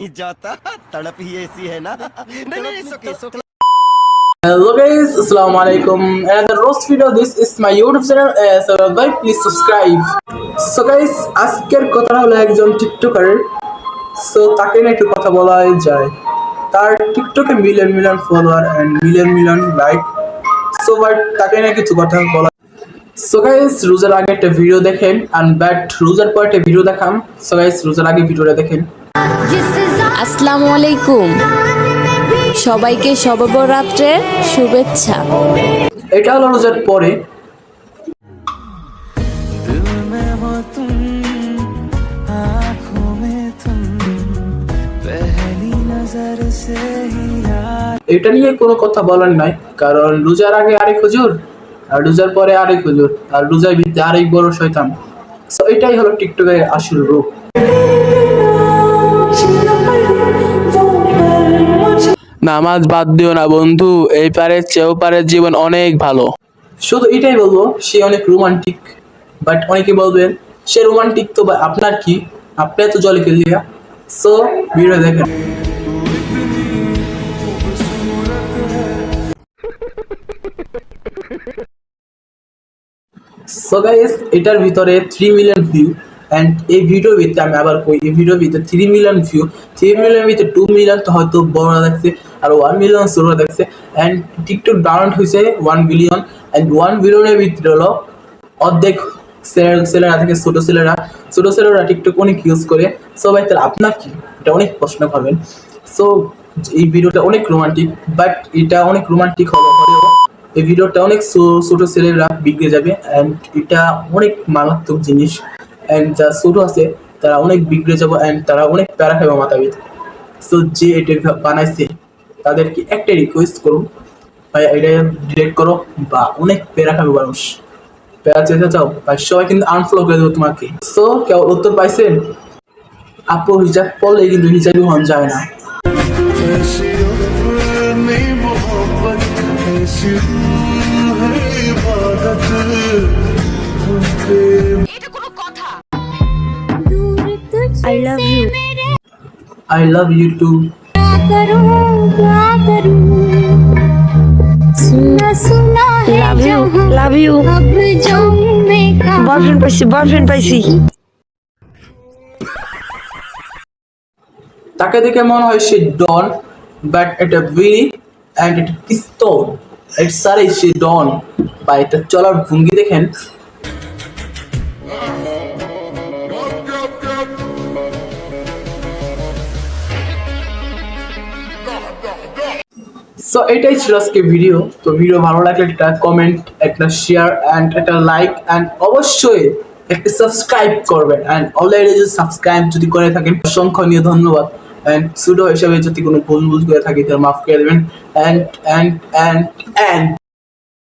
नहीं जाता, तड़प ही ऐसी है ना। नहीं नहीं नहीं, Hello guys, Assalamu alaikum. Another roast video. This is my YouTube channel. So guys, please subscribe. So guys, আজকের কথা হলো একজন টিকটকার। সো তাকে নিয়ে একটু কথা বলা যায়। তার টিকটকে million follower and million like. So but তাকে নিয়ে কিছু কথা বলা। সো গাইস, রোজার আগে একটা ভিডিও দেখেন and বাট রোজার পর একটা ভিডিও দেখাম। সো গাইস, রোজার আগে ভিডিওটা দেখেন। আসসালামু আলাইকুম, সবাইকে শবে-বরাতের শুভেচ্ছা। এটা হলো রোজার পরে। এটা নিয়ে কোনো কথা বলার নাই, কারণ রোজার আগে আরেক হুজুর আর রোজার পরে আরেক হুজুর আর রোজার ভিতরে আরেক বড় শয়তান। সো এটাই হলো টিকটকের আসল রূপ। নামাজ বাদ দিও না বন্ধু, এই পারের চেয়েও পারের জীবন অনেক ভালো। শুধু এটাই বলবো, সে অনেক রোমান্টিক। বাট অনেকে বলবেন সে রোমান্টিক তো আপনার কি, আপনি তো জলে খেলিয়া। সো ভিডিও দেখেন। সো গাইস, এটার ভিতরে 3 মিলিয়ন ভিউ এন্ড এই ভিডিওর ভিতরে আমি আবার কই, এই ভিডিওর ভিতরে 3 মিলিয়ন ভিউ, 3 মিলিয়ন ভিতরে 2 মিলিয়ন তো হয়তো বড়রা দেখছে আর 1 মিলিয়ন ছোটরা দেখছে এন্ড টিকটক ডাউনলোড হয়েছে 1 বিলিয়ন এন্ড 1 বিলিয়নের ভিতরে হলো অর্ধেক ছেলেরা থেকে ছোট ছেলেরা টিকটক অনেক ইউজ করে। সো ভাই তাহলে আপনার কি, এটা অনেক প্রশ্ন করবেন। সো এই ভিডিওটা অনেক রোমান্টিক, বাট এটা অনেক রোমান্টিক হলেও এই ভিডিওটা অনেক ছোট ছেলেরা বিগড়ে যাবে অ্যান্ড এটা অনেক মারাত্মক জিনিস অ্যান্ড যা ছোট আছে তারা অনেক বিগড়ে যাবো অ্যান্ড তারা অনেক প্যারা খাবে মাথা ভিতরে। সো যে এটা বানাইছে তাদেরকে একটাই রিকোয়েস্ট করুন, ভাই এটা ডিলেট করো, বা অনেক প্যারা খাবে মানুষ। প্যারা চেতে চাও ভাই, সবাই কিন্তু আনফলো করে দেবো তোমাকে। সো কেউ উত্তর পাইছেন? আপু হিজাব পড়লে কিন্তু হিজাবই হন যায় না। I love you. I love you too. Love you. Boyfriend পাইছি। তাকে দেখে মনে হয় সে ডন, বাট এটা বিড়ি অ্যান্ড এটা পিস্তল। ইটস সারে সে ডন, বা এটা চলার ভঙ্গি দেখেন। সো এটাই ছিল আজকে ভিডিও। তো ভিডিও ভালো লাগলে একটা কমেন্ট, একটা শেয়ার অ্যান্ড একটা লাইক অ্যান্ড অবশ্যই একটা সাবস্ক্রাইব করবেন অ্যান্ড অলরেডি যদি সাবস্ক্রাইব যদি করে থাকেন অসংখ্য ধন্যবাদ অ্যান্ড সুডো হিসাবে যদি কোনো ভুল করে থাকি তাহলে মাফ করে দেবেন অ্যান্ড